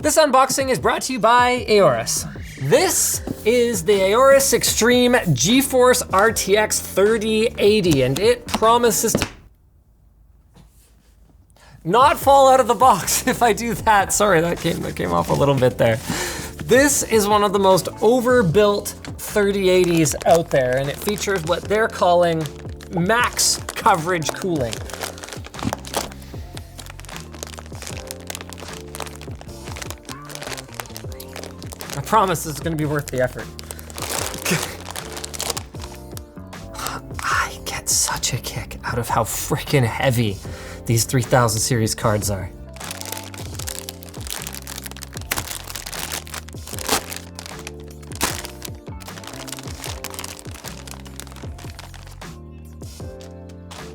This unboxing is brought to you by Aorus. This is the Aorus Extreme GeForce RTX 3080, and it promises to not fall out of the box if I do that. Sorry, that came off a little bit there. This is one of the most overbuilt 3080s out there, and it features what they're calling max coverage cooling. I promise this is gonna be worth the effort. I get such a kick out of how freaking heavy these 3000 series cards are.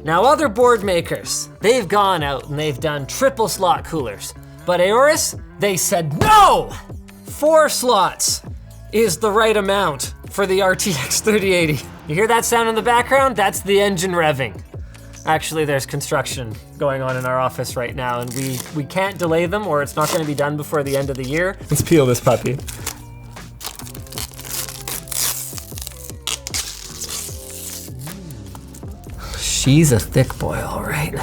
Now other board makers, they've gone out and they've done triple slot coolers, but Aorus, they said no! 4 slots is the right amount for the RTX 3080. You hear that sound in the background? That's the engine revving. Actually, there's construction going on in our office right now, and we can't delay them or it's not gonna be done before the end of the year. Let's peel this puppy. She's a thick boy, all right.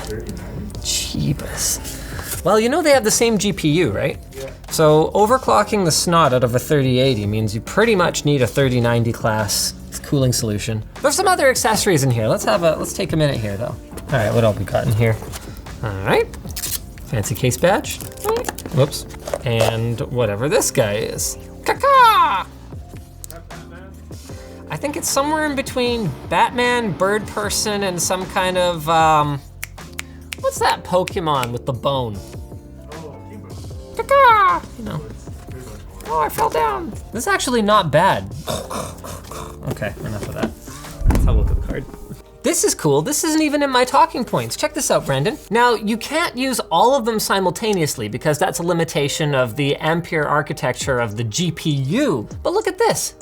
Jeebus. Well, you know they have the same GPU, right? Yeah. So overclocking the snot out of a 3080 means you pretty much need a 3090 class cooling solution. There's some other accessories in here. Let's take a minute here though. All right, what else we got in here? All right, fancy case badge. Whoops, and whatever this guy is. Caca! I think it's somewhere in between Batman, Bird Person, and some kind of, what's that Pokemon with the bone? Caca! You know. Oh, I fell down. This is actually not bad. Okay, enough of that. Let's have a look at the card. This is cool. This isn't even in my talking points. Check this out, Brendan. Now, you can't use all of them simultaneously because that's a limitation of the Ampere architecture of the GPU. But look at this.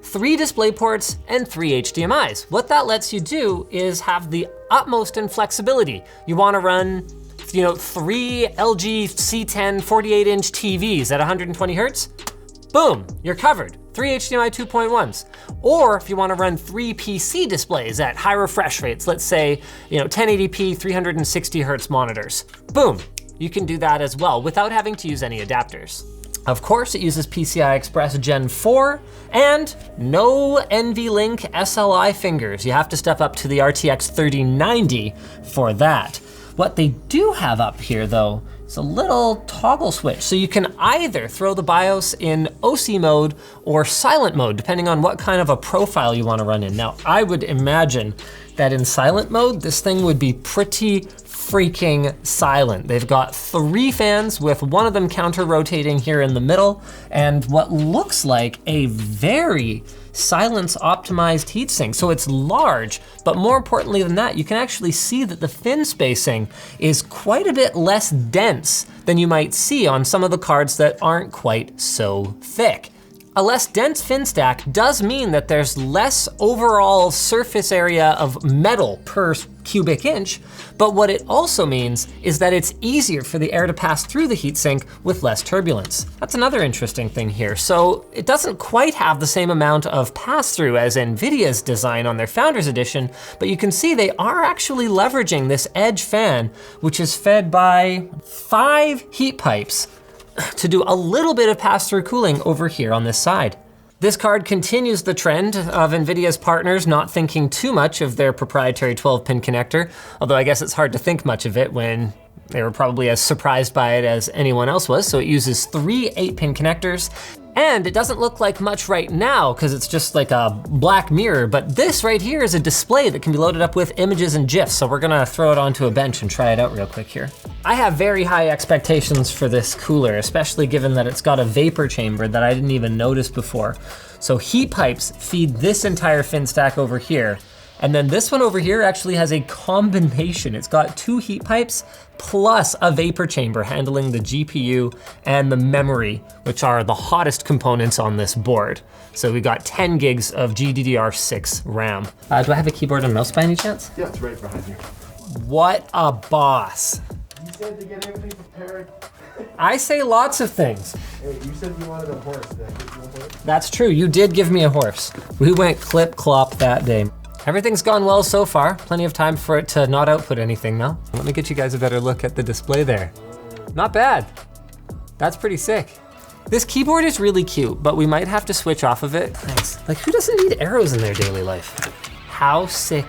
3 display ports and 3 HDMIs. What that lets you do is have the utmost in flexibility. You wanna run 3 LG C10 48-inch TVs at 120 hertz? Boom, you're covered. 3 HDMI 2.1s. Or if you wanna run 3 PC displays at high refresh rates, let's say 1080p 360 hertz monitors. Boom, you can do that as well without having to use any adapters. Of course, it uses PCI Express Gen 4 and no NVLink SLI fingers. You have to step up to the RTX 3090 for that. What they do have up here though, is a little toggle switch. So you can either throw the BIOS in OC mode or silent mode, depending on what kind of a profile you wanna run in. Now, I would imagine that in silent mode, this thing would be pretty freaking silent. They've got 3 fans with one of them counter-rotating here in the middle and what looks like a very silence-optimized heatsink. So it's large, but more importantly than that, you can actually see that the fin spacing is quite a bit less dense than you might see on some of the cards that aren't quite so thick. A less dense fin stack does mean that there's less overall surface area of metal per cubic inch, but what it also means is that it's easier for the air to pass through the heatsink with less turbulence. That's another interesting thing here. So it doesn't quite have the same amount of pass-through as NVIDIA's design on their Founders Edition, but you can see they are actually leveraging this Edge fan, which is fed by 5 heat pipes to do a little bit of pass-through cooling over here on this side. This card continues the trend of NVIDIA's partners not thinking too much of their proprietary 12-pin connector, although I guess it's hard to think much of it when they were probably as surprised by it as anyone else was. So it uses 3 8-pin connectors, and it doesn't look like much right now because it's just like a black mirror, but this right here is a display that can be loaded up with images and GIFs, so we're gonna throw it onto a bench and try it out real quick here. I have very high expectations for this cooler, especially given that it's got a vapor chamber that I didn't even notice before. So heat pipes feed this entire fin stack over here, and then this one over here actually has a combination. It's got 2 heat pipes plus a vapor chamber handling the GPU and the memory, which are the hottest components on this board. So we got 10 gigs of GDDR6 RAM. Do I have a keyboard and mouse by any chance? Yeah, it's right behind you. What a boss. said to get everything prepared. I say lots of things. Hey, you said you wanted a horse. Did I give you a horse? That's true, you did give me a horse. We went clip-clop that day. Everything's gone well so far. Plenty of time for it to not output anything though. Let me get you guys a better look at the display there. Not bad. That's pretty sick. This keyboard is really cute, but we might have to switch off of it. Nice. Like, who doesn't need arrows in their daily life? How sick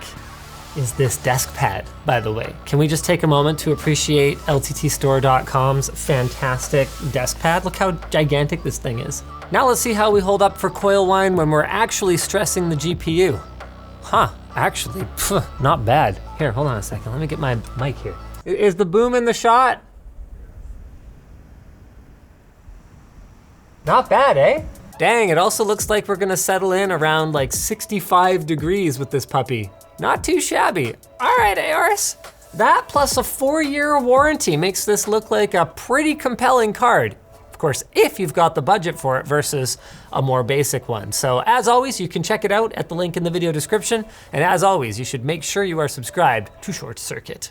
is this desk pad, by the way? Can we just take a moment to appreciate LTTstore.com's fantastic desk pad? Look how gigantic this thing is. Now let's see how we hold up for coil whine when we're actually stressing the GPU. Huh, actually, not bad. Here, hold on a second, let me get my mic here. Is the boom in the shot? Not bad, eh? Dang, it also looks like we're gonna settle in around like 65 degrees with this puppy. Not too shabby. All right, Aorus. That plus a 4-year warranty makes this look like a pretty compelling card. Of course, if you've got the budget for it versus a more basic one. So as always, you can check it out at the link in the video description. And as always, you should make sure you are subscribed to Short Circuit.